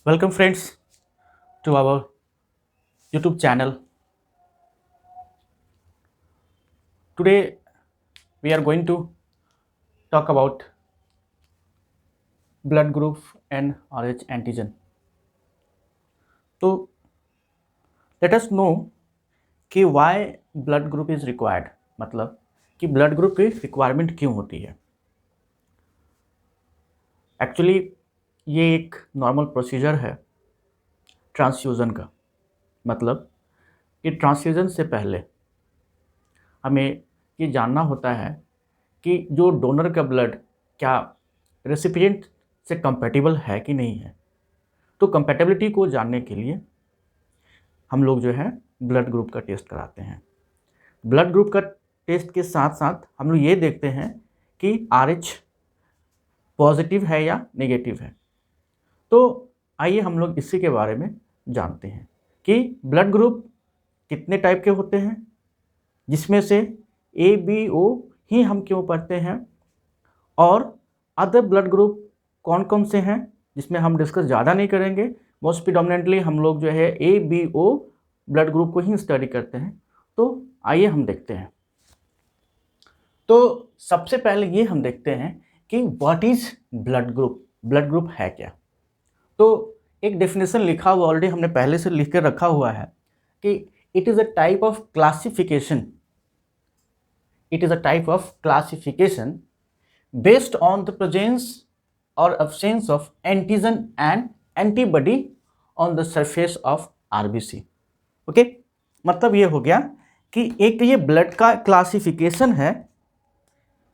Welcome friends to our YouTube channel. Today we are going to talk about blood group and RH antigen. So let us know कि why blood group is required, मतलब कि blood group की requirement क्यों होती है. Actually ये एक normal procedure है ट्रांसफ्यूज़न का. मतलब कि ट्रांसफ्यूज़न से पहले हमें ये जानना होता है कि जो डोनर का ब्लड क्या रेसिपिएंट से कंपैटिबल है कि नहीं है. तो कंपैटिबिलिटी को जानने के लिए हम लोग जो है ब्लड ग्रुप का टेस्ट कराते हैं. ब्लड ग्रुप का टेस्ट के साथ साथ हम लोग ये देखते हैं कि RH पॉजिटिव है या नेगेटिव है. तो आइए हम लोग इसी के बारे में जानते हैं कि ब्लड ग्रुप कितने टाइप के होते हैं, जिसमें से ABO ही हम क्यों पढ़ते हैं, और अदर ब्लड ग्रुप कौन कौन से हैं जिसमें हम डिस्कस ज़्यादा नहीं करेंगे. मोस्ट प्रिडोमिनेंटली हम लोग जो है ABO ब्लड ग्रुप को ही स्टडी करते हैं. तो आइए हम देखते हैं. तो सबसे पहले ये हम देखते हैं कि what is blood group. Blood group है क्या. तो एक डेफिनेशन लिखा हुआ ऑलरेडी हमने पहले से लिख कर रखा हुआ है कि it is a type of classification. It is a type of classification based on the presence or absence of antigen and antibody on the surface of RBC. Okay, मतलब ये हो गया कि एक ये ब्लड का क्लासिफिकेशन है.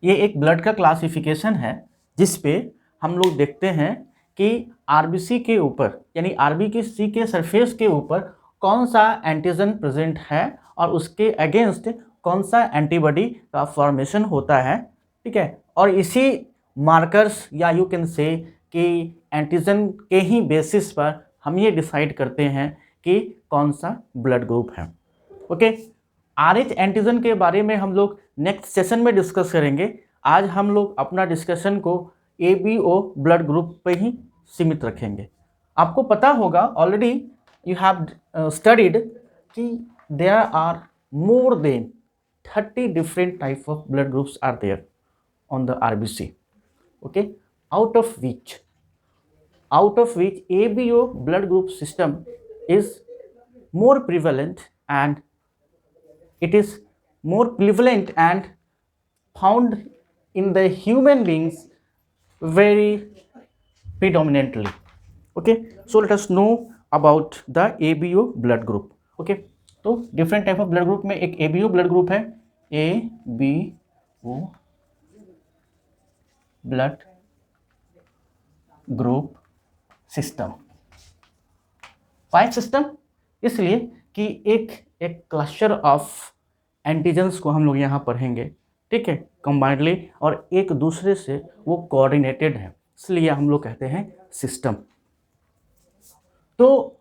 ये एक ब्लड का क्लासिफिकेशन है जिस पे हम लोग देखते हैं कि RBC के ऊपर यानी RBC के सरफेस के ऊपर कौन सा एंटीजन प्रेजेंट है और उसके अगेंस्ट कौन सा एंटीबॉडी का फॉर्मेशन होता है. ठीक है, और इसी मार्कर्स या यू कैन से कि एंटीजन के ही बेसिस पर हम ये डिसाइड करते हैं कि कौन सा ब्लड ग्रुप है. ओके, RH एंटीजन के बारे में हम लोग नेक्स्ट सेशन में डिस्कस करेंगे. आज हम लोग अपना डिस्कशन को ABO ब्लड ग्रुप पे ही सीमित रखेंगे. आपको पता होगा ऑलरेडी यू हैव स्टडीड कि there are more than 30 different type of blood groups are there on the RBC. Okay, out of which ABO blood group system is more prevalent and it is more prevalent and found in the human beings very predominantly. Okay, so let us know about the ABO blood group. Okay, तो different type of blood group में एक ABO blood group है. ABO blood group system. 5 system इसलिए कि एक cluster of antigens को हम लोग यहाँ पढ़ेंगे. ठीक है, कंबाइंडली, और एक दूसरे से वो कोऑर्डिनेटेड है, इसलिए हम लोग कहते हैं सिस्टम. तो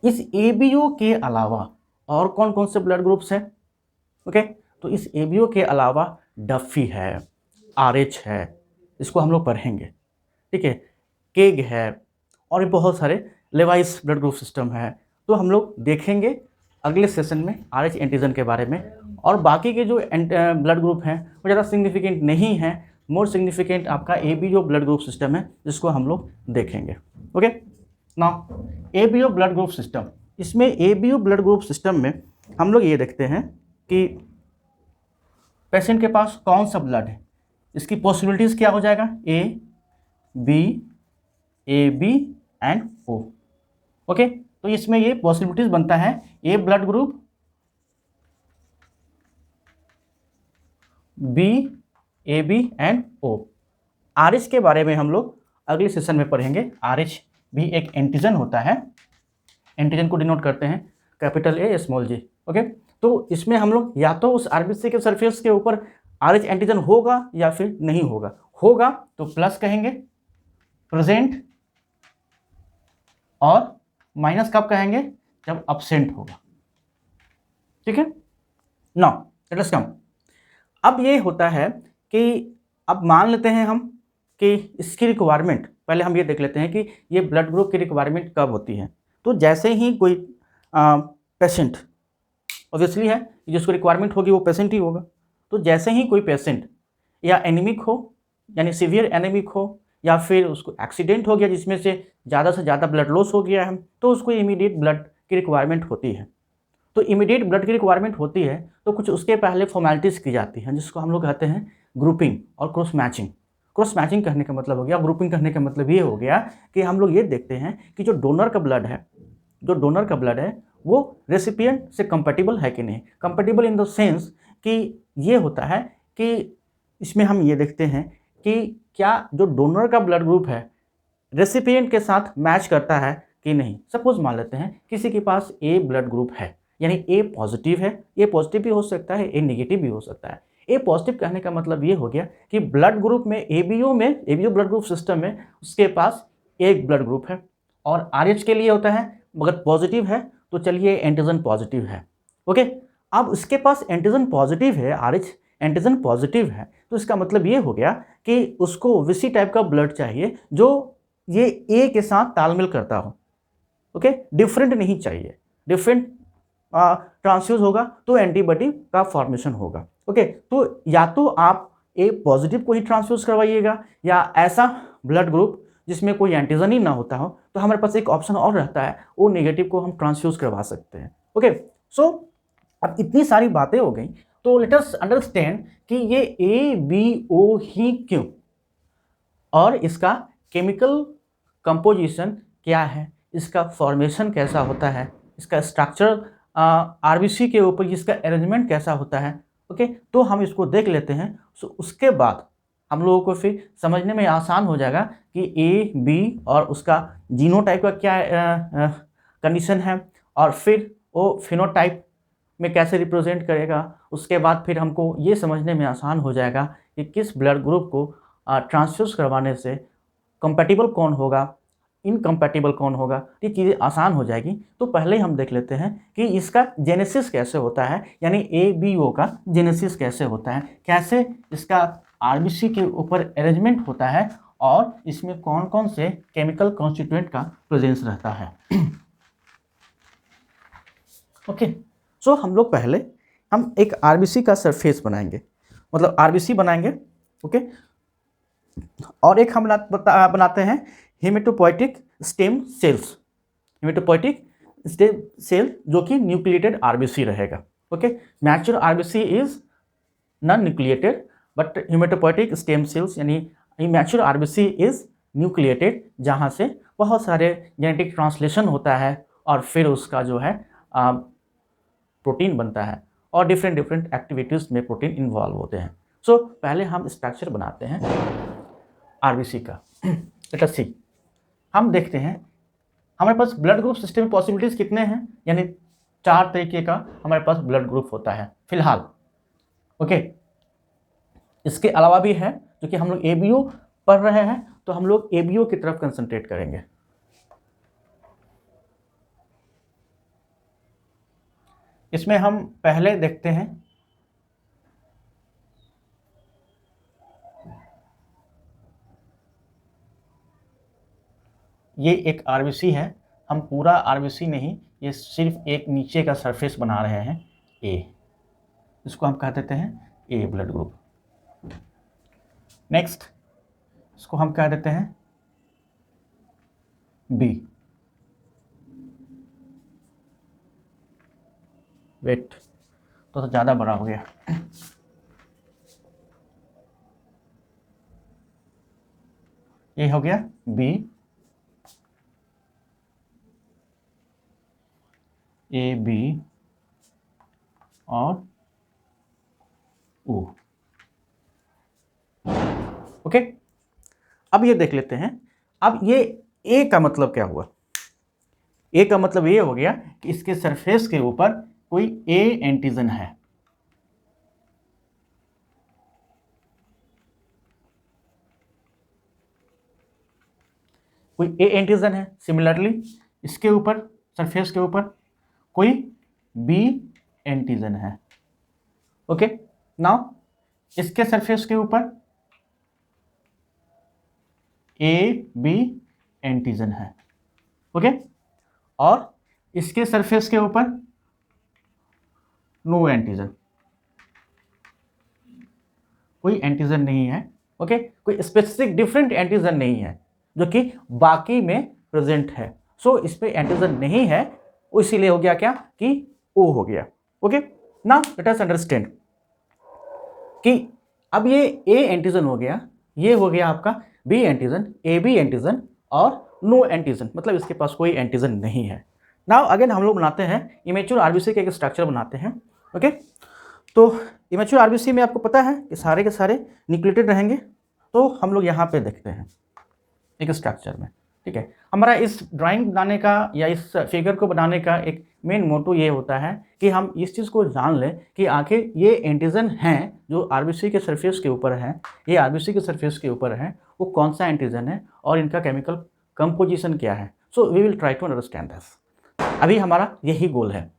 इस ABO के अलावा और कौन कौन से ब्लड ग्रुप्स हैं. ओके, तो इस ABO के अलावा डफी है, RH है, इसको हम लोग पढ़ेंगे. ठीक है, केग है, और भी बहुत सारे लेवाइस ब्लड ग्रुप सिस्टम है. तो हम लोग देखेंगे अगले सेशन में RH एंटीजन के बारे में. और बाकी के जो ब्लड ग्रुप हैं वो ज़्यादा सिग्निफिकेंट नहीं है. मोर सिग्निफिकेंट आपका ABO ब्लड ग्रुप सिस्टम है, जिसको हम लोग देखेंगे. Okay, now ABO blood group system. इसमें ABO ब्लड ग्रुप सिस्टम में हम लोग ये देखते हैं कि पेशेंट के पास कौन सा ब्लड है. इसकी पॉसिबिलिटीज़ क्या हो जाएगा, AB एंड O. ओके, तो इसमें ये पॉसिबिलिटीज़ बनता है A blood group, B AB and O. RH के बारे में हम लोग अगले सेशन में पढ़ेंगे. RH भी एक एंटीजन होता है. एंटीजन को डिनोट करते हैं capital A small g. Okay, तो इसमें हम लोग या तो उस RBC के सरफेस के ऊपर RH एंटीजन होगा या फिर नहीं होगा. होगा तो प्लस कहेंगे प्रेजेंट, और माइनस कब कहेंगे, जब अब्सेंट होगा. ठीक है, नाउ लेट अस कम. अब ये होता है कि अब मान लेते हैं हम कि इसकी रिक्वायरमेंट पहले हम ये देख लेते हैं कि ये ब्लड ग्रुप की रिक्वायरमेंट कब होती है। तो जैसे ही कोई पेशेंट, ऑब्वियसली है जिसको रिक्वायरमेंट होगी वो पेशेंट ही होगा, तो जैसे ही कोई पेशेंट या एनीमिक हो, यानी सीवियर एनीमिक हो, या फिर उसको एक्सीडेंट हो गया जिसमें से ज़्यादा ब्लड लॉस हो गया है, तो उसको इमीडिएट ब्लड की रिक्वायरमेंट होती है। तो इमीडिएट ब्लड की रिक्वायरमेंट होती है तो कुछ उसके पहले फॉर्मेलिटीज़ की जाती हैं, जिसको हम लोग कहते हैं ग्रुपिंग और क्रॉस मैचिंग। क्रॉस मैचिंग कहने का मतलब हो गया, ग्रुपिंग कहने का मतलब ये हो गया कि हम लोग ये देखते हैं कि जो डोनर का ब्लड है वो रेसिपिएंट से कंपैटिबल है कि नहीं। कंपैटिबल इन द सेंस कि ये होता है कि इसमें हम ये देखते हैं कि क्या जो डोनर का ब्लड ग्रुप है रेसिपिएंट के साथ मैच करता है कि नहीं। सपोज मान लेते हैं किसी के पास ए ब्लड ग्रुप है, यानी ए पॉजिटिव है, ए पॉजिटिव भी हो सकता है, ए नेगेटिव भी हो सकता है। ए पॉजिटिव कहने का मतलब ये हो गया कि ब्लड ग्रुप में एबीओ ब्लड ग्रुप सिस्टम में उसके पास एक ब्लड ग्रुप है, और आरएच के लिए होता है मगर पॉजिटिव है तो चलिए एंटीजन पॉजिटिव है। ओके, अब उसके पास एंटीजन पॉजिटिव है, आरएच एंटीजन पॉजिटिव है, तो इसका मतलब ये हो गया कि उसको विसी टाइप का ब्लड चाहिए जो ये ए के साथ तालमेल करता हो। ओके, डिफरेंट नहीं चाहिए, डिफरेंट ट्रांसफ्यूज होगा तो एंटीबॉडी का फॉर्मेशन होगा। ओके, तो या तो आप ए पॉजिटिव को ही ट्रांसफ्यूज करवाइएगा, या ऐसा ब्लड ग्रुप जिसमें कोई एंटीजन ही ना होता हो, तो हमारे पास एक ऑप्शन और रहता है, ओ नेगेटिव को हम ट्रांसफ्यूज करवा सकते हैं। ओके, सो अब इतनी सारी बातें हो गई, तो लेट अस अंडरस्टैंड कि ये ए बी ओ ही क्यों, और इसका केमिकल कंपोजिशन क्या है, इसका फॉर्मेशन कैसा होता है, इसका स्ट्रक्चर आरबीसी के ऊपर इसका अरेंजमेंट कैसा होता है। ओके, तो हम इसको देख लेते हैं। सो उसके बाद हम लोगों को फिर समझने में आसान हो जाएगा कि ए बी और उसका जीनोटाइप का क्या कंडीशन है, और फिर वो फिनोटाइप में कैसे रिप्रेजेंट करेगा। उसके बाद फिर हमको ये समझने में आसान हो जाएगा कि किस ब्लड ग्रुप को ट्रांसफ्यूज करवाने से कंपैटिबल कौन होगा, इनकम्पैटिबल कौन होगा, ये चीज़ें आसान हो जाएगी। तो पहले हम देख लेते हैं कि इसका जेनेसिस कैसे होता है, यानी ए बी ओ का जेनेसिस कैसे होता है, कैसे इसका आरबीसी के ऊपर अरेंजमेंट होता है, और इसमें कौन कौन से केमिकल कॉन्स्टिट्यूएंट का प्रेजेंस रहता है। ओके, सो हम लोग पहले हम एक आरबीसी का सरफेस बनाएंगे, मतलब आरबीसी बनाएंगे। ओके, और एक हम बनाते हैं haematopoietic stem cells, haematopoietic stem cell जो कि न्यूक्लिएटेड आरबीसी रहेगा। Okay, mature RBC is non nucleated, but haematopoietic stem cells यानी मैच्योर आरबीसी इज न्यूक्लिएटेड, जहाँ से बहुत सारे जेनेटिक ट्रांसलेशन होता है और फिर उसका जो है प्रोटीन बनता है, और डिफरेंट एक्टिविटीज़ में प्रोटीन इन्वॉल्व होते हैं। सो पहले हम स्ट्रक्चर बनाते हैं आरबीसी का। लेट अस सी, हम देखते हैं हमारे पास ब्लड ग्रुप सिस्टम में पॉसिबिलिटीज़ कितने हैं, यानी 4 तरीके का हमारे पास ब्लड ग्रुप होता है फिलहाल। ओके, इसके अलावा भी है, जो कि हम लोग एबीओ पढ़ रहे हैं, तो हम लोग एबीओ की तरफ कंसंट्रेट करेंगे। इसमें हम पहले देखते हैं ये एक आरबीसी है, हम पूरा आरबीसी नहीं, ये सिर्फ एक नीचे का सरफेस बना रहे हैं ए, इसको हम कह देते हैं ए ब्लड ग्रुप। नेक्स्ट इसको हम कह देते हैं बी। वेट तो ज़्यादा बड़ा हो गया, ये हो गया बी, ए बी और ओ। ओके, अब ये देख लेते हैं, अब ये ए का मतलब क्या हुआ। ए का मतलब ये हो गया कि इसके सरफेस के ऊपर कोई ए एंटीजन है। कोई ए एंटीजन है, सिमिलरली इसके ऊपर सरफेस के ऊपर कोई बी एंटीजन है। ओके, नाउ इसके सरफेस के ऊपर ए बी एंटीजन है, ओके। और इसके सरफेस के ऊपर नो एंटीजन, कोई एंटीजन नहीं है, ओके। कोई स्पेसिफिक डिफरेंट एंटीजन नहीं है जो कि बाकी में प्रेजेंट है। सो इस पे एंटीजन नहीं है, इसीलिए हो गया क्या कि ओ हो गया, okay. Now let us understand कि अब ये ए एंटीजन हो गया, ये हो गया आपका B antigen, A B antigen और नो एंटीजन, मतलब इसके पास कोई एंटीजन नहीं है। नाउ अगेन हम लोग बनाते हैं इमेच्योर आरबीसी का एक स्ट्रक्चर बनाते हैं, ओके। तो इमेच्योर आरबीसी में आपको पता है कि सारे के सारे न्यूक्लिएटेड रहेंगे। तो हम लोग यहाँ पे देखते हैं एक स्ट्रक्चर में, ठीक है। हमारा इस ड्राइंग बनाने का या इस फिगर को बनाने का एक मेन मोटो ये होता है कि हम इस चीज़ को जान लें कि आखिर ये एंटीजन हैं जो आरबीसी के सरफेस के ऊपर है, ये आरबीसी के सरफेस के ऊपर है, वो कौन सा एंटीजन है और इनका केमिकल कंपोजिशन क्या है। So we will try to understand this. अभी हमारा यही गोल है।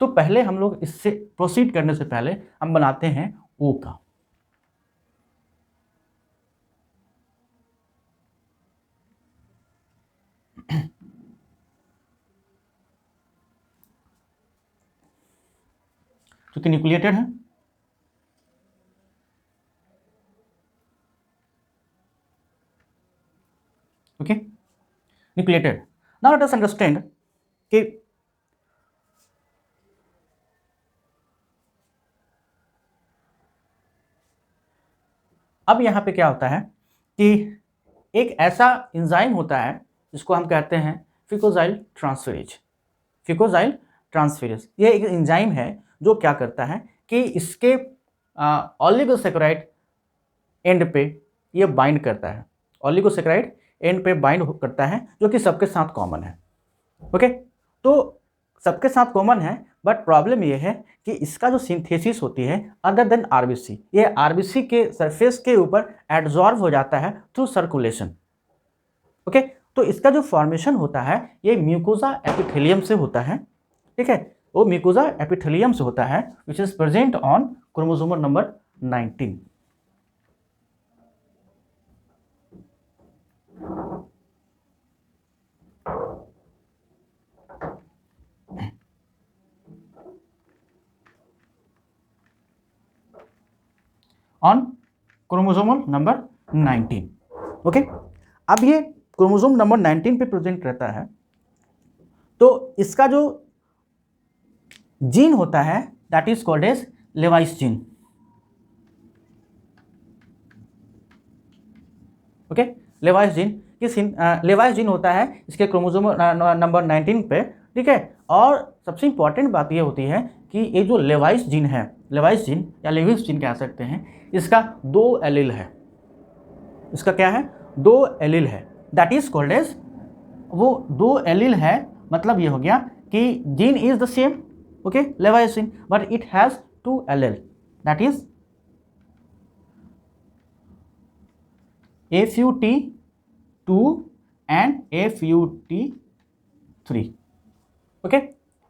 तो पहले हम लोग इससे प्रोसीड करने से पहले हम बनाते हैं ओ का। क्योंकि न्यूक्लिएटेड है, okay, nucleated. Now let us understand कि अब यहाँ पे क्या होता है कि एक ऐसा एंजाइम होता है जिसको हम कहते हैं फिकोजाइल ट्रांसफेरेज। फिकोजाइल ट्रांसफेरेज ये एक एंजाइम है जो क्या करता है कि इसके ऑलिगोसैकेराइड एंड पे ये बाइंड करता है, ऑलिगोसैकेराइड एंड पे बाइंड करता है, जो कि सबके साथ कॉमन है, ओके। तो सबके साथ कॉमन है, बट प्रॉब्लम ये है कि इसका जो सिंथेसिस होती है अदर देन आरबीसी, ये आरबीसी के सरफेस के ऊपर एब्जॉर्ब हो जाता है थ्रू सर्कुलेशन, ओके। तो इसका जो फॉर्मेशन होता है ये म्यूकोजा एपिथेलियम से होता है, ठीक है। वो म्यूकोजा एपिथेलियम से होता है which is present on chromosome number 19। On chromosomal number 19, okay. अब ये क्रोमोसोम नंबर 19 पे प्रेजेंट रहता है। तो इसका जो जीन होता है that is called as Lewis gene, okay. Lewis gene किस लेवाइस जीन होता है इसके क्रोमोसोम नंबर 19 पे, ठीक है। और सबसे इंपॉर्टेंट बात ये होती है कि ये जो लेवाइस जीन है, लेवाइस जीन या लेविस जीन कह सकते हैं, इसका 2 एलील है। इसका क्या है? 2 एलील है, दैट इज कॉल्ड एज, वो 2 एलील है, मतलब ये हो गया कि gene is the same, okay, Lewis gene, but it has 2 allele, that is FUT2 and FUT3, okay,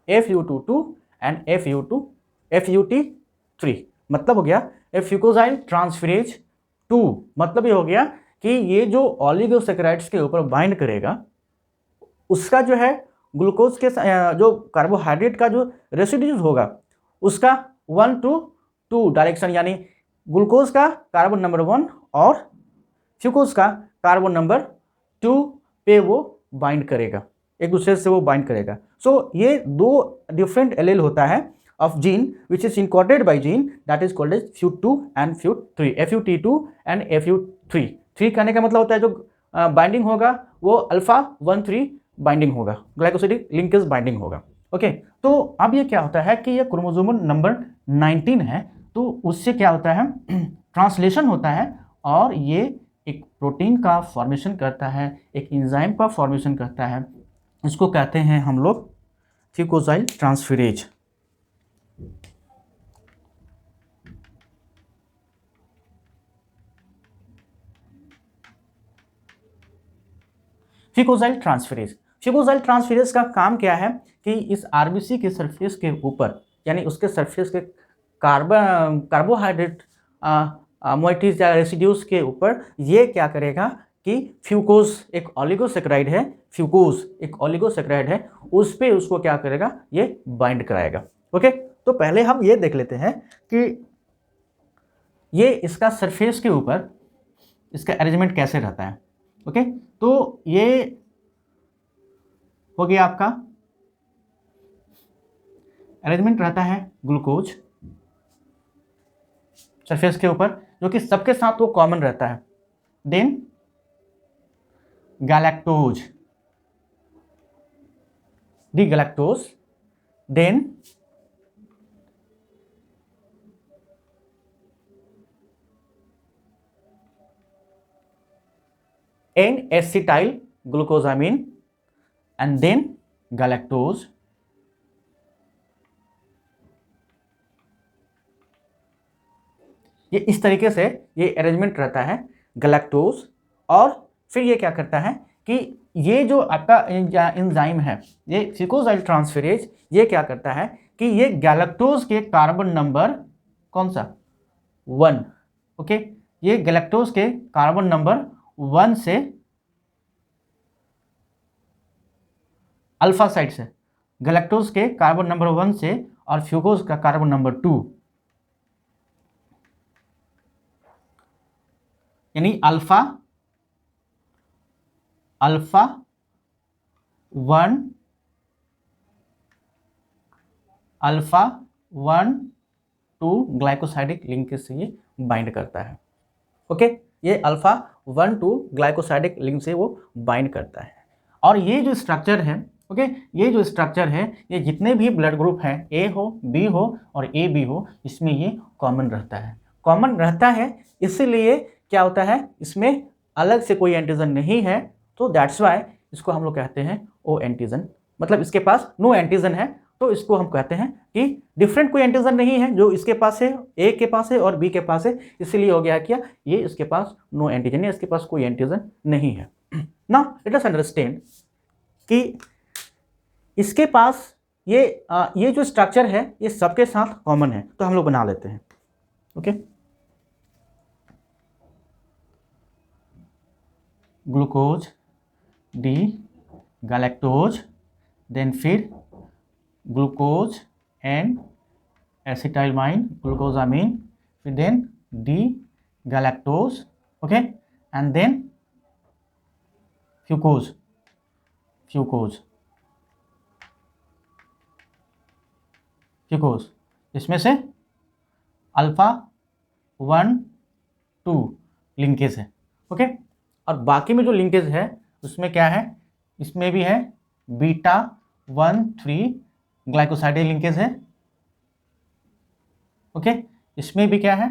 FUT2 and FUT3, मतलब हो गया फ्यूकोजाइल ट्रांसफेरेज 2, मतलब ये हो गया कि ये जो ऑलिगोसैकेराइड्स के ऊपर बाइंड करेगा उसका जो है ग्लूकोज के जो कार्बोहाइड्रेट का जो रेसिड्यूज होगा उसका 1 to 2 डायरेक्शन, यानी ग्लूकोज का कार्बन नंबर 1 और फ्यूकोज का कार्बन नंबर 2 पे वो बाइंड करेगा, एक दूसरे से वो बाइंड करेगा। सो ये 2 डिफरेंट एलील होता है of gene which is encoded by gene, that is called as FUT2 and FUT3, FUT2 and FUT3। 3 कहने का मतलब होता है जो बाइंडिंग होगा वो अल्फा 1,3 बाइंडिंग होगा, ग्लाइकोसिडिक लिंकेज बाइंडिंग होगा, ओके। तो अब ये क्या होता है कि ये क्रोमोसोम नंबर 19 है, तो उससे क्या होता है ट्रांसलेशन होता है और ये एक प्रोटीन का फॉर्मेशन करता है, एक एंजाइम का फॉर्मेशन करता है, इसको कहते हैं हम लोग फ्यूकोजाइल transferase. Fucosyl transferase, fucosyl transferase का काम क्या है कि इस आरबीसी के सरफेस के ऊपर, यानी उसके सरफेस के कार्बोहाइड्रेट मोइटीज या रेसिड्यूज के ऊपर ये क्या करेगा कि फ्यूकोज एक ऑलिगोसेक्राइड है, फ्यूकोज एक ऑलिगोसेक्राइड है, उस पे उसको क्या करेगा, ये बाइंड कराएगा। ओके, तो पहले हम ये देख लेते हैं कि ये इसका सरफेस के ऊपर इसका अरेंजमेंट कैसे रहता है। ओके, तो ये हो गया आपका अरेंजमेंट रहता है ग्लूकोज सरफेस के ऊपर, जो कि सबके साथ वो कॉमन रहता है। Then galactose, D galactose, then N acetyl glucosamine and then galactose. ये इस तरीके से ये अरेंजमेंट रहता है गैलेक्टोज। और फिर ये क्या करता है कि ये जो आपका एंजाइम है, ये फिकोजाइल ट्रांसफेरेज, ये क्या करता है कि ये गैलेक्टोज के कार्बन नंबर कौन सा 1, ओके, ये गैलेक्टोज के कार्बन नंबर 1 से अल्फा साइड से, गैलेक्टोज के कार्बन नंबर 1 से और फ्यूकोज का कार्बन नंबर 2, यानी अल्फा 1 अल्फा 1 2 ग्लाइकोसाइडिक लिंकेज से ये बाइंड करता है। ओके, ये अल्फा 1 2 ग्लाइकोसाइडिक लिंक से वो बाइंड करता है। और ये जो स्ट्रक्चर है, ओके, ये जो स्ट्रक्चर है, ये जितने भी ब्लड ग्रुप हैं, ए हो, बी हो और ए बी हो, इसमें ये कॉमन रहता है। कॉमन रहता है इसीलिए क्या होता है, इसमें अलग से कोई एंटीजन नहीं है, तो दैट्स वाई इसको हम लोग कहते हैं ओ एंटीजन। मतलब इसके पास नो एंटीजन है, तो इसको हम कहते हैं कि डिफरेंट कोई एंटीजन नहीं है जो इसके पास है, ए के पास है और बी के पास है, इसीलिए हो गया क्या, ये इसके पास नो एंटीजन है, इसके पास कोई एंटीजन नहीं है। नाउ लेट अस अंडरस्टैंड कि इसके पास ये जो स्ट्रक्चर है ये सबके साथ कॉमन है, तो हम लोग बना लेते हैं। Okay, glucose, D galactose, then फिर ग्लूकोज एंड एसिटाइलमाइन ग्लूकोजामिन, फिर then D galactose, okay, and then fucose, इसमें से अल्फा 1 2 लिंकेज है। ओके, और बाकी में जो लिंकेज है उसमें क्या है, इसमें भी है बीटा 1 3 ग्लाइकोसाइडिक लिंकेज है। ओके, इसमें भी क्या है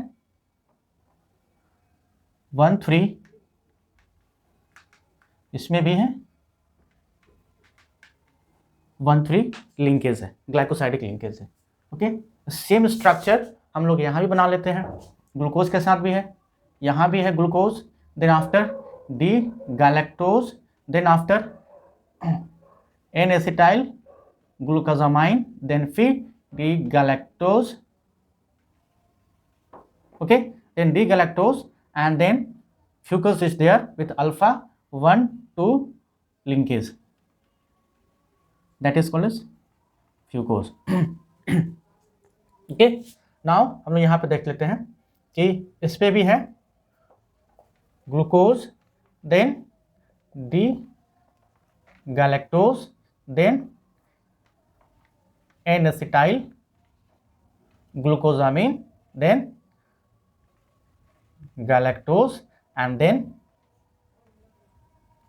1 3, इसमें भी है 1 3 लिंकेज है, ग्लाइकोसाइडिक लिंकेज है। ओके, सेम स्ट्रक्चर हम लोग यहाँ भी बना लेते हैं, ग्लूकोज के साथ भी है, यहाँ भी है glucose, then after D galactose, then after N acetyl glucosamine, then फिर D galactose, okay, then D galactose and then fucus is there with alpha 1 2 linkage, that is called as fucose। Okay, now हम लोग यहाँ पे देख लेते हैं कि इस पे भी है glucose, then D galactose, then N acetyl glucosamine, then galactose and then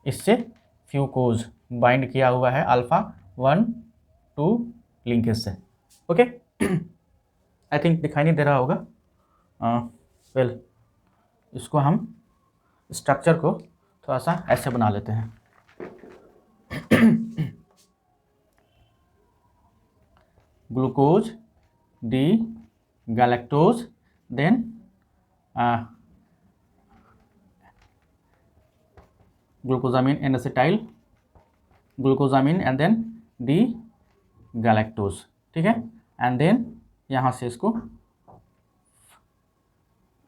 इससे फ्यूकोज बाइंड किया हुआ है अल्फा 1 2 लिंकेज से। ओके, आई थिंक दिखाई नहीं दे रहा होगा। वेल, इसको हम स्ट्रक्चर को थोड़ा सा ऐसे बना लेते हैं। Glucose, D galactose, then glucosamine N acetyl glucosamine and then D galactose, ठीक है, एंड देन यहाँ से इसको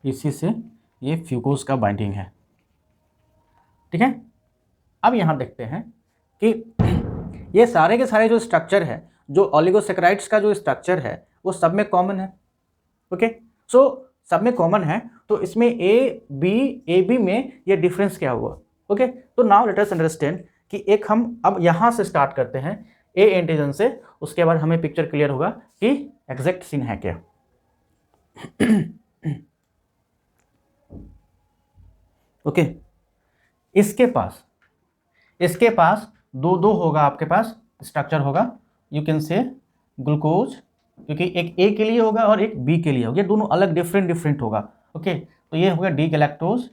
इसी से ये फ्यूकोज का बाइंडिंग है। ठीक है। अब यहाँ देखते हैं कि ये सारे के सारे जो स्ट्रक्चर है, जो ओलिगोसैकेराइड्स का जो स्ट्रक्चर है वो सब में कॉमन है। ओके, सो सब में कॉमन है, तो इसमें ए बी में ये डिफरेंस क्या हुआ। ओके, तो नाउ लेट अस अंडरस्टैंड कि एक हम अब यहाँ से स्टार्ट करते हैं ए एंटीजन से, उसके बाद हमें पिक्चर क्लियर होगा कि एग्जैक्ट सीन है क्या। ओके, इसके पास दो होगा, आपके पास स्ट्रक्चर होगा, यू कैन से ग्लूकोज, क्योंकि एक ए के लिए होगा और एक बी के लिए होगा, ये दोनों अलग डिफरेंट होगा। ओके, तो ये होगा D galactose,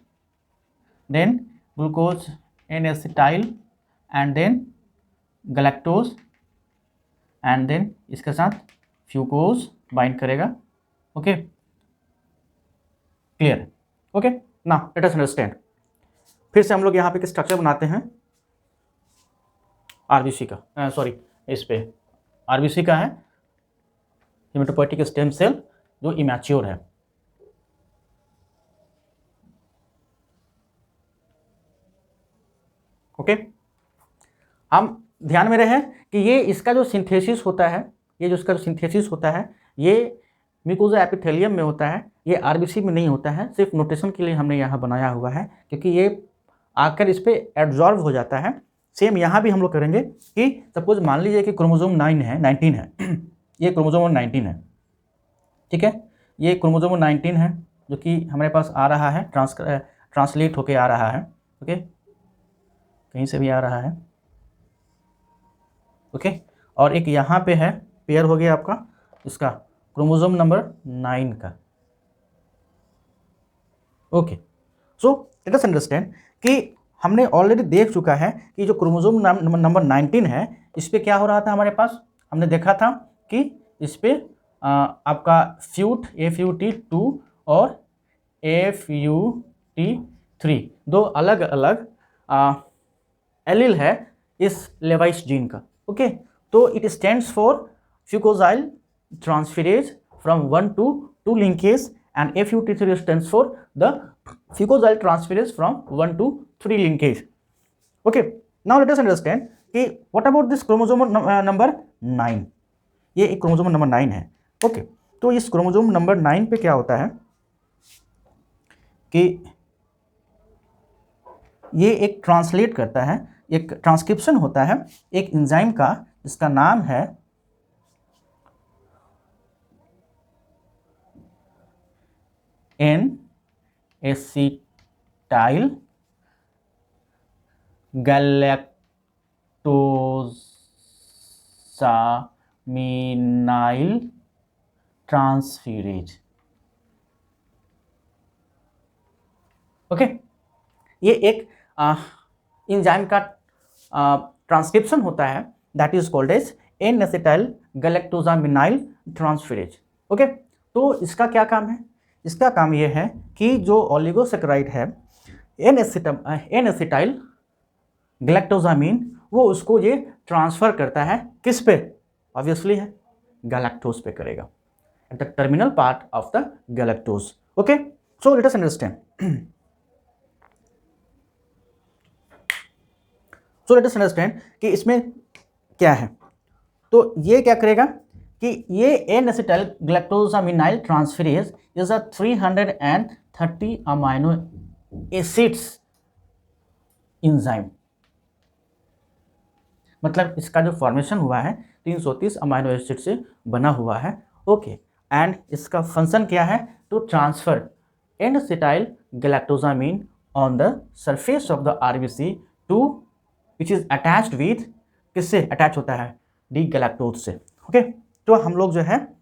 then glucose N acetyl and then galactose and then इसके साथ फ्यूकोज बाइंड करेगा। Okay, clear. Okay, now let us understand. फिर से हम लोग यहाँ पे स्ट्रक्चर बनाते हैं आरबीसी का, सॉरी इस पे आरबीसी का है, हेमेटोपोइटिक स्टेम सेल जो इमैच्योर है। ओके, हम ध्यान में रहे कि ये इसका जो सिंथेसिस होता है, ये जो इसका सिंथेसिस होता है ये म्यूकोसा एपिथेलियम में होता है, ये आरबीसी में नहीं होता है। सिर्फ नोटेशन के लिए हमने यहाँ बनाया हुआ है, क्योंकि ये आकर इस पर एब्जॉर्ब हो जाता है। सेम यहाँ भी हम लोग करेंगे कि सपोज मान लीजिए कि क्रोमोसोम 19 है ये क्रोमोसोम 19 है, ठीक है, ये क्रोमोसोम 19 है जो कि हमारे पास आ रहा है, ट्रांसलेट होके आ रहा है। ओके, कहीं से भी आ रहा है। ओके, और एक यहाँ पे है, पेयर हो गया आपका इसका क्रोमोसोम नंबर 9 का। Okay, so let us understand कि हमने ऑलरेडी देख चुका है कि जो क्रोमोसोम नंबर 19 है, इस पे क्या हो रहा था हमारे पास, हमने देखा था कि इस पे आपका FUT2 और FUT3 दो अलग अलग एलील है इस लेवाइस जीन का। ओके, तो it stands for fucosyl transferase from 1 to 2 linkage and FUT3 stands for the fucosyl transferase from 1 to 3 linkage. Okay, now let us understand कि what about this chromosome number 9, ये एक chromosome number 9 है। Okay, तो इस chromosome number 9 पे क्या होता है कि ये एक ट्रांसलेट करता है, एक ट्रांसक्रिप्शन होता है एक एंजाइम का जिसका नाम है N acetyl galactosaminyl transferase. Okay, ये एक एंजाइम का ट्रांसक्रिप्शन होता है that is called as N acetyl galactosaminyl transferase. Okay, तो इसका क्या काम है, इसका काम ये है कि जो ओलिगोसैकेराइड है एन एसिटाइल गैलेक्टोसामिन, वो उसको ये ट्रांसफ़र करता है किस पे, ऑब्वियसली है गैलेक्टोज पे करेगा, at the terminal part of the galactose. Okay, so let us understand. So let us understand कि इसमें क्या है। तो ये क्या करेगा कि ये N acetyl galactosaminyl transferase is a 330 amino acids enzyme, मतलब इसका जो फॉर्मेशन हुआ है 330 अमाइनो एसिड से बना हुआ है। ओके, एंड इसका फंक्शन क्या है, to transfer N acetyl galactosamine on the surface of the RBC to which is attached with, किससे अटैच होता है, डी गैलेक्टोज से। ओके, तो हम लोग जो है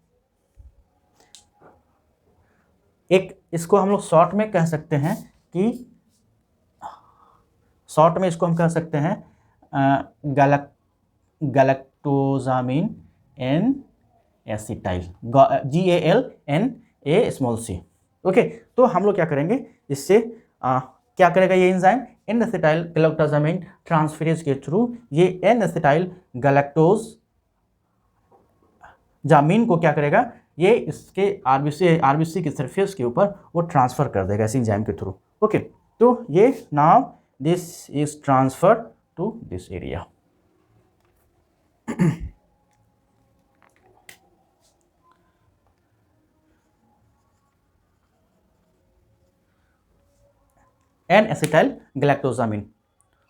एक इसको हम लोग शॉर्ट में कह सकते हैं कि शॉर्ट में इसको हम कह सकते हैं गैलेक्टोसामिन एन एसिटाइल, GALNA। ओके, तो हम लोग क्या करेंगे इससे, क्या करेगा ये एंजाइम एन एसिटाइल गैलेक्टोसामिन ट्रांसफेरेज के थ्रू ये एन एसिटाइल गैलेक्टोसामिन को क्या करेगा, ये इसके आरबीसी के सरफेस के ऊपर वो ट्रांसफ़र कर देगा इस एंजाइम के थ्रू। ओके, तो ये now this is transferred to this area. N acetyl galactosamine.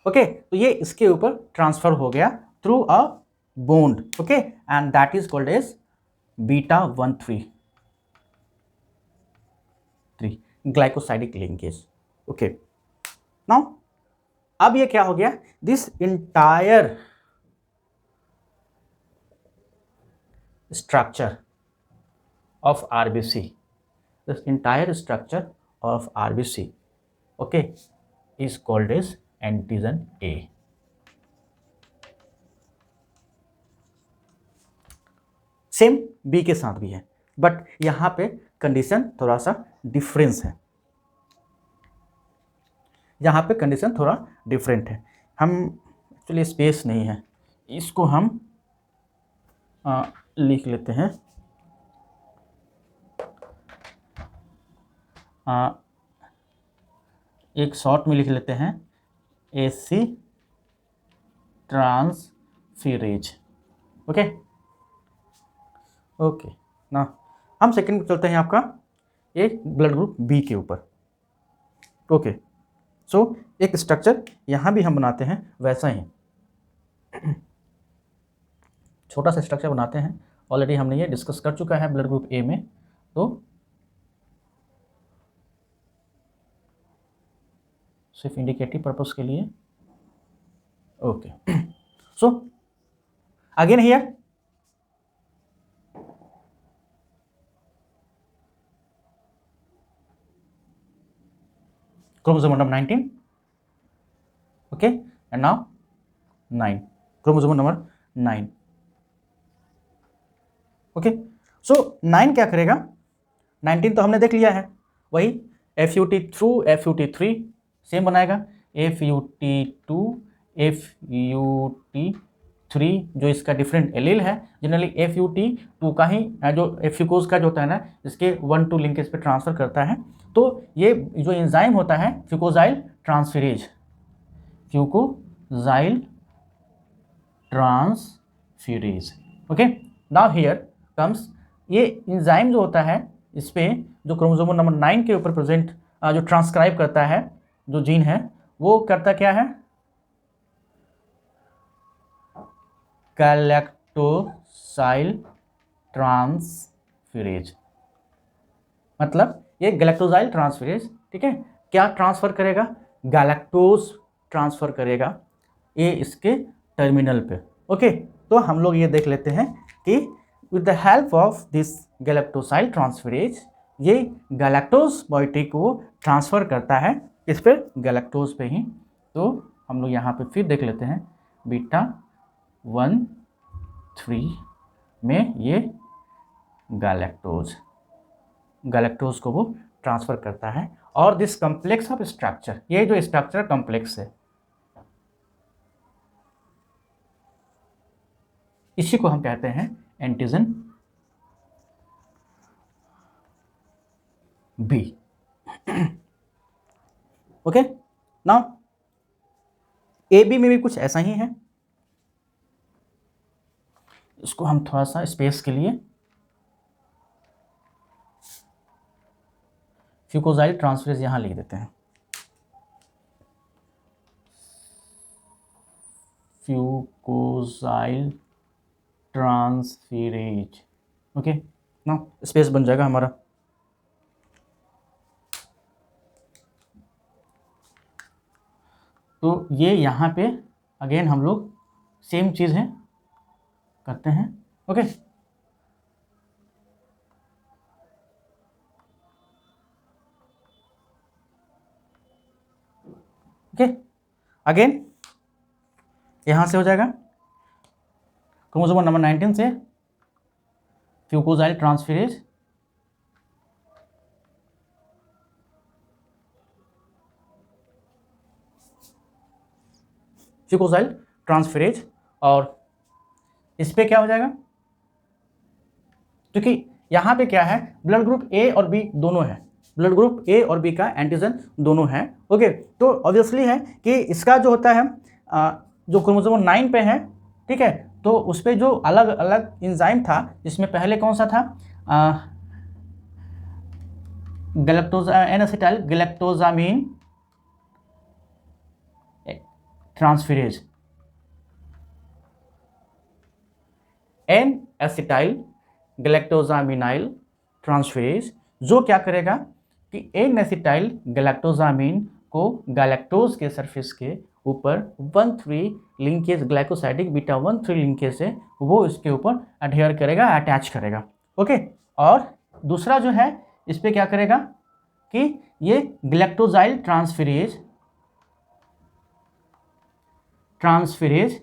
Okay, तो ये इसके ऊपर ट्रांसफर हो गया through a bond, okay, and that is called as beta 1,3 glycosidic linkage. Okay, now अब ये क्या हो गया, this entire structure of RBC, this entire structure of RBC, okay, is called as antigen A. Same B के साथ भी है, but यहां पे कंडीशन थोड़ा सा डिफरेंस है, यहां पे कंडीशन थोड़ा डिफरेंट है। हम एक्चुअली स्पेस नहीं है, इसको हम लिख लेते हैं, एक शॉर्ट में लिख लेते हैं एसी ट्रांसफेरेज। ओके ओके, ना हम सेकंड पे चलते हैं आपका एक ब्लड ग्रुप बी के ऊपर। ओके, सो एक स्ट्रक्चर यहाँ भी हम बनाते हैं वैसा ही, छोटा सा स्ट्रक्चर बनाते हैं, ऑलरेडी हमने ये डिस्कस कर चुका है ब्लड ग्रुप ए में। तो सिर्फ इंडिकेटिव पर्पस के लिए। Okay, so again here chromosome number 19, okay, and now 9, chromosome number 9, okay, सो 9 क्या करेगा, 19 तो हमने देख लिया है, वही FUT थ्रू FUT3 सेम बनाएगा, FUT2 FUT3 जो इसका डिफरेंट एलील है, जनरली FUT2 का ही जो फ्यूकोज का जो होता है ना, इसके 1-2 लिंकेज पे ट्रांसफर करता है। तो ये जो एंजाइम होता है fucosyl transferase, fucosyl transferase, okay, now here comes, ये एंजाइम जो होता है इस पे जो क्रोमोसोम नंबर 9 के ऊपर प्रेजेंट जो ट्रांसक्राइब करता है जो जीन है, वो करता क्या है, गैलेक्टोसाइल ट्रांसफेरेज, मतलब ये गैलेक्टोसाइल ट्रांसफेरेज, ठीक है, क्या ट्रांसफर करेगा, गैलेक्टोज ट्रांसफर करेगा ये इसके टर्मिनल पे। ओके, तो हम लोग ये देख लेते हैं कि with the help of this galactosyl transferase ये गैलेक्टोज मोइटी को ट्रांसफर करता है इस पे, गैलेक्टोज पे ही। तो हम लोग यहाँ पे फिर देख लेते हैं बीटा 1,3 में ये गैलेक्टोज को वो ट्रांसफर करता है, और दिस कम्प्लेक्स ऑफ स्ट्रक्चर, ये जो स्ट्रक्चर कम्प्लेक्स है, इसी को हम कहते हैं antigen B. Okay, now A B में भी कुछ ऐसा ही है, इसको हम थोड़ा सा स्पेस के लिए फ्यूकोजाइल ट्रांसफेरेज यहां लिख देते हैं, फ्यूकोजाइल ट्रांसफेरेज। ओके, नाउ स्पेस बन जाएगा हमारा। तो ये यहाँ पे अगेन हम लोग सेम चीज़ है करते हैं। ओके, ओके, अगेन यहाँ से हो जाएगा क्रोमोसोम नंबर 19 से फ्यूकोजाइल ट्रांसफेरेज, फ्यूकोजाइल ट्रांसफेरेज, और इस पे क्या हो जाएगा, क्योंकि यहाँ पे क्या है, ब्लड ग्रुप ए और बी दोनों है, ब्लड ग्रुप ए और बी का एंटीजन दोनों है। ओके, तो ऑब्वियसली है कि इसका जो होता है जो क्रोमोसोम 9 पे है, ठीक है, तो उस पर जो अलग अलग एंजाइम था, जिसमें पहले कौन सा था, N acetyl galactosamine transferase, N acetyl galactosaminyl transferase, जो क्या करेगा कि एन एसिटाइल गैलेक्टोजामिन को गैलेक्टोज के सरफेस के ऊपर 1,3 लिंकेज ग्लाइकोसाइडिक बीटा 1,3 लिंकेज से वो इसके ऊपर अडहेयर करेगा, अटैच करेगा। ओके, और दूसरा जो है इस पर क्या करेगा कि ये ग्लैक्टोजाइल ट्रांसफेरेज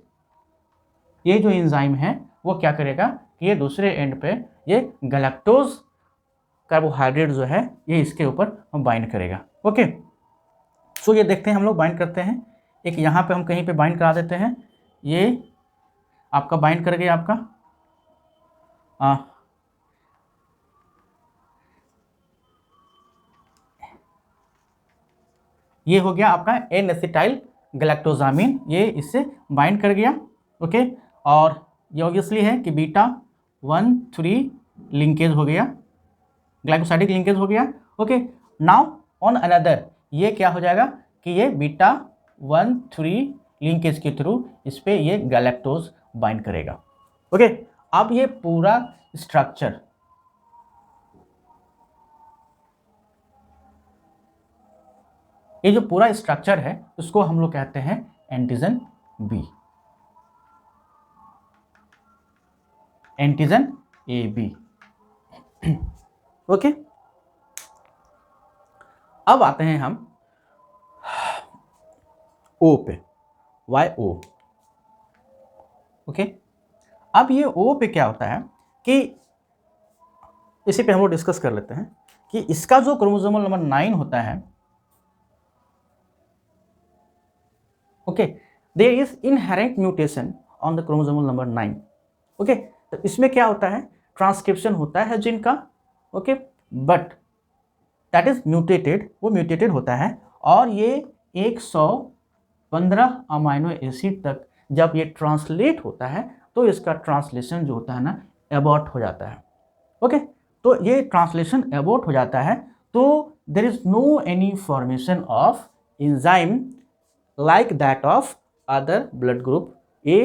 ये जो एंजाइम है वो क्या करेगा कि ये दूसरे एंड पे ये गैलेक्टोज कार्बोहाइड्रेट जो है ये इसके ऊपर बाइंड करेगा। ओके, सो ये देखते हैं हम लोग बाइंड करते हैं। एक यहाँ पे हम कहीं पे बाइंड करा देते हैं, ये आपका बाइंड कर गया आपका ये हो गया आपका एन एसिटाइल गैलेक्टोजामिन, ये इससे बाइंड कर गया। ओके, और ये ऑब्वियसली है कि बीटा 1,3 लिंकेज हो गया, ग्लाइकोसाइडिक लिंकेज हो गया। ओके, नाउ ऑन अनदर ये क्या हो जाएगा कि ये बीटा 1,3 लिंकेज के थ्रू इस पे ये गैलेक्टोज बाइंड करेगा। ओके, अब ये पूरा स्ट्रक्चर ये जो पूरा स्ट्रक्चर है उसको हम लोग कहते हैं antigen B, antigen A B. Okay, अब आते हैं हम ओ पे, वाई ओ। ओके, अब ये ओ पे क्या होता है कि इसी पे हम लोग डिस्कस कर लेते हैं कि इसका जो क्रोमोसोमल नंबर 9 होता है, okay, there is inherent mutation on the chromosomal number 9। Okay, तो इसमें क्या होता है, ट्रांसक्रिप्शन होता है जीन का, okay, but that is mutated, वो म्यूटेटेड होता है, और ये 115 अमाइनो एसिड तक जब ये ट्रांसलेट होता है तो इसका ट्रांसलेशन जो होता है ना एबॉर्ट हो जाता है। ओके, तो ये ट्रांसलेशन एबॉर्ट हो जाता है, तो there is no any formation of enzyme like that of other blood group A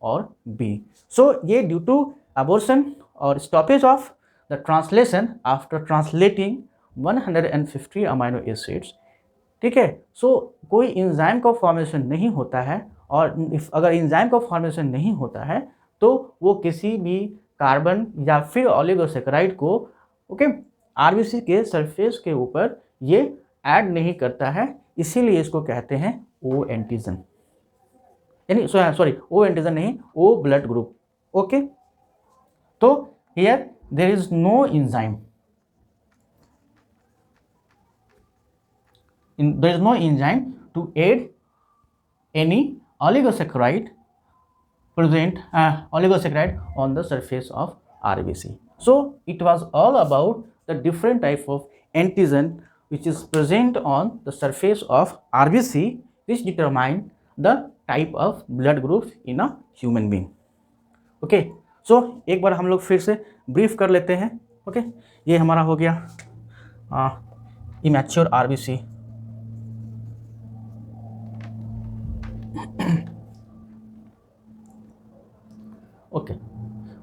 or B. So ये due to abortion or stoppage of the translation after translating 150 amino acids, ठीक है, सो कोई enzyme का formation नहीं होता है, और अगर इंजाइम का फॉर्मेशन नहीं होता है तो वो किसी भी कार्बन या फिर ऑलिगोसैकेराइड को ओके आरबीसी के सरफेस के ऊपर ये ऐड नहीं करता है, इसीलिए इसको कहते हैं ओ एंटीजन, यानी सॉरी ओ एंटीजन नहीं, ओ ब्लड ग्रुप। ओके, तो here there is no enzyme, there is no enzyme to aid any oligosaccharide present oligosaccharide on the surface of RBC. So it was all about the different type of antigen which is present on the surface of RBC, which determine the type of blood groups in a human being. Okay, so एक बार हम लोग फिर से brief कर लेते हैं। Okay, ये हमारा हो गया इमैच्योर RBC। ओके,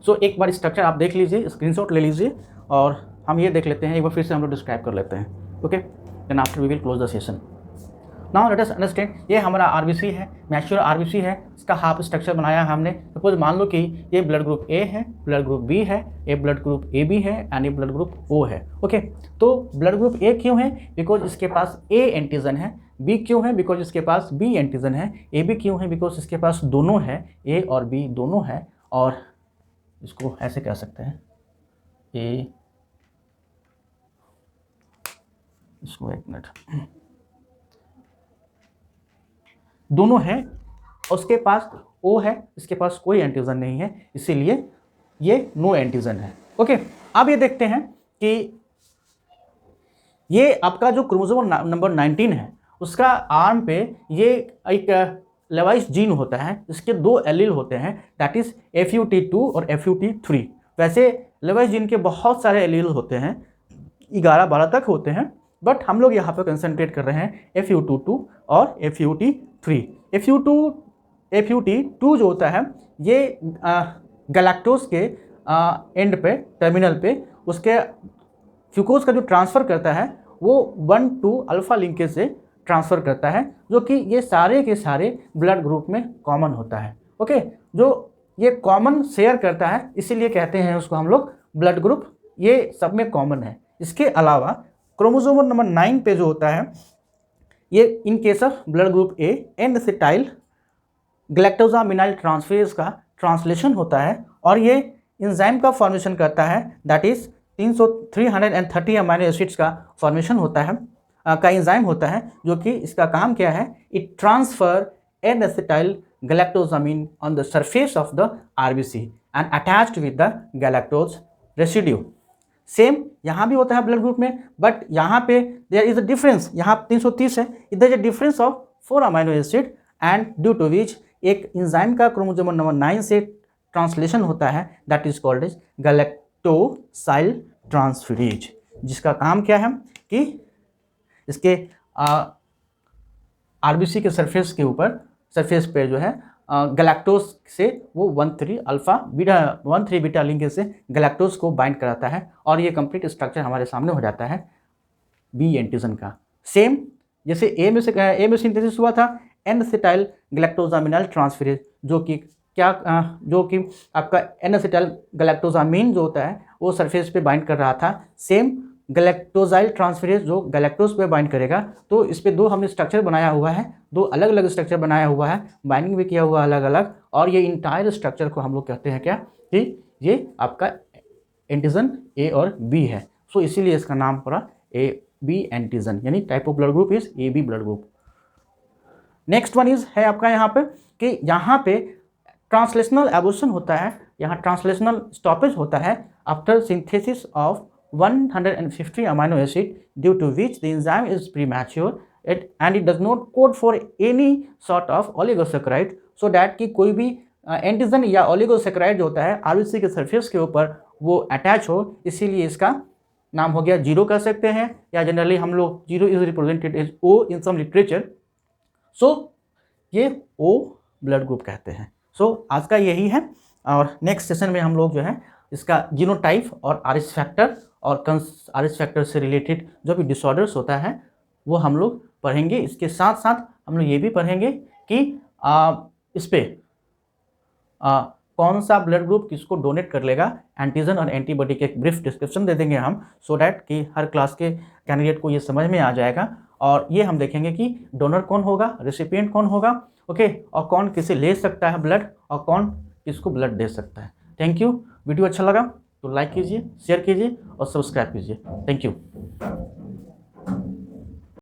सो एक बार स्ट्रक्चर आप देख लीजिए, स्क्रीनशॉट ले लीजिए, और हम ये देख लेते हैं एक बार फिर से हम लोग डिस्क्राइब कर लेते हैं। Okay, then after we will close the session. Now let us understand, ये हमारा आरबीसी है, मैच्योर आरबीसी है, इसका हाफ स्ट्रक्चर बनाया हमने। सपोज मान लो कि ये ब्लड ग्रुप ए है, ब्लड ग्रुप बी है, ये ब्लड ग्रुप ए बी है, एंड ये ब्लड ग्रुप ओ है। ओके, तो ब्लड ग्रुप ए क्यों है, बिकॉज इसके पास ए एंटीजन है। बी क्यों है, बिकॉज इसके पास बी एंटीजन है। ए बी क्यों है, बिकॉज इसके पास दोनों है, ए और बी दोनों है। और इसको ऐसे कह सकते हैं, ए, इसको एक मिनट, दोनों है, उसके पास ओ है, इसके पास कोई एंटीजन नहीं है, इसीलिए ये नो एंटीजन है। ओके, अब ये देखते हैं कि ये आपका जो क्रोमोसोम नंबर 19 है उसका आर्म पे ये एक लेवाइस जीन होता है, इसके 2 एलील होते हैं, दैट इज FUT2 और FUT3। वैसे लेवाइस जीन के बहुत सारे एलील होते हैं, 11-12 तक होते हैं, बट हम लोग यहाँ पे कंसंट्रेट कर रहे हैं FUT2 और FUT3। FUT2 जो होता है ये गैलेक्टोज के एंड पे, टर्मिनल पे उसके फ्यूकोज का जो ट्रांसफ़र करता है वो 1-2 अल्फा लिंकेज से ट्रांसफ़र करता है, जो कि ये सारे के सारे ब्लड ग्रुप में कॉमन होता है। ओके, जो ये कॉमन शेयर करता है इसीलिए कहते हैं उसको हम लोग ब्लड ग्रुप, ये सब में कॉमन है। इसके अलावा क्रोमोसोम नंबर 9 पे जो होता है ये in case of blood group A and acetyl galactosaminyl transferase का ट्रांसलेशन होता है और ये एंजाइम का फॉर्मेशन करता है, दैट इज 330 अमीनो एसिड्स का फॉर्मेशन होता है, का एंजाइम होता है, जो कि इसका काम क्या है, it transfer N acetyl galactosamine on the surface of the RBC and attached with the galactose residue. Same यहाँ भी होता है ब्लड ग्रुप में, बट यहाँ पे देयर इज अ डिफरेंस, यहाँ 330 है, इधर is a difference of 4 amino acid and due to which एक एंजाइम का क्रोमोसोम नंबर 9 से ट्रांसलेशन होता है, that is called as galactosyl transferase, जिसका काम क्या है कि इसके आरबीसी के सरफेस के ऊपर, सरफेस पे जो है गैलेक्टोज से वो 1,3 बीटा लिंकेज से गैलेक्टोज को बाइंड कराता है और ये कंप्लीट स्ट्रक्चर हमारे सामने हो जाता है बी एंटीजन का। सेम जैसे ए में सिंथेसिस हुआ था एन एसिटाइल गैलेक्टोजामिनाइल ट्रांसफेरेज, जो कि आपका एन एसिटाइल गैलेक्टोजामिन जो होता है वो सरफेस पे बाइंड कर रहा था। सेम गैलेक्टोजाइल ट्रांसफेरेज जो गैलेक्टोज पे बाइंड करेगा, तो इस पे 2 हमने स्ट्रक्चर बनाया हुआ है, 2 अलग अलग स्ट्रक्चर बनाया हुआ है, बाइंडिंग भी किया हुआ अलग अलग, और ये इंटायर स्ट्रक्चर को हम लोग कहते हैं क्या, कि ये आपका एंटीजन ए और बी है। सो इसीलिए इसका नाम पड़ा AB एंटीजन, यानी type of blood group is AB blood group. Next one is है आपका यहाँ पे कि यहाँ पे ट्रांसलेशनल एबोर्शन होता है, यहाँ ट्रांसलेशनल स्टॉपेज होता है after synthesis of 150 amino acid, due to which the enzyme is premature and it does not code for any sort of oligosaccharide, so that कि कोई भी एंटीजन या ओलिगोसेक्राइड जो होता है आरबीसी के सरफेस के ऊपर वो अटैच हो, इसीलिए इसका नाम हो गया 0 कह सकते हैं, या जनरली हम लोग 0 is represented as O in some literature. So ये O ब्लड ग्रुप कहते हैं। सो आज का यही है, और नेक्स्ट सेशन में हम लोग जो है इसका जीनोटाइप और आरएच फैक्टर और आरएच फैक्टर से रिलेटेड जो भी डिसऑर्डर्स होता है वो हम लोग पढ़ेंगे। इसके साथ साथ हम लोग ये भी पढ़ेंगे कि इस पे कौन सा ब्लड ग्रुप किसको डोनेट कर लेगा, एंटीजन और एंटीबॉडी के एक ब्रीफ डिस्क्रिप्शन दे देंगे हम, सो डैट कि हर क्लास के कैंडिडेट को ये समझ में आ जाएगा, और ये हम देखेंगे कि डोनर कौन होगा, रेसिपिएंट कौन होगा, ओके, और कौन किसे ले सकता है ब्लड और कौन किसको ब्लड दे सकता है। Thank you. वीडियो अच्छा लगा तो लाइक कीजिए, शेयर कीजिए और सब्सक्राइब कीजिए। Thank you.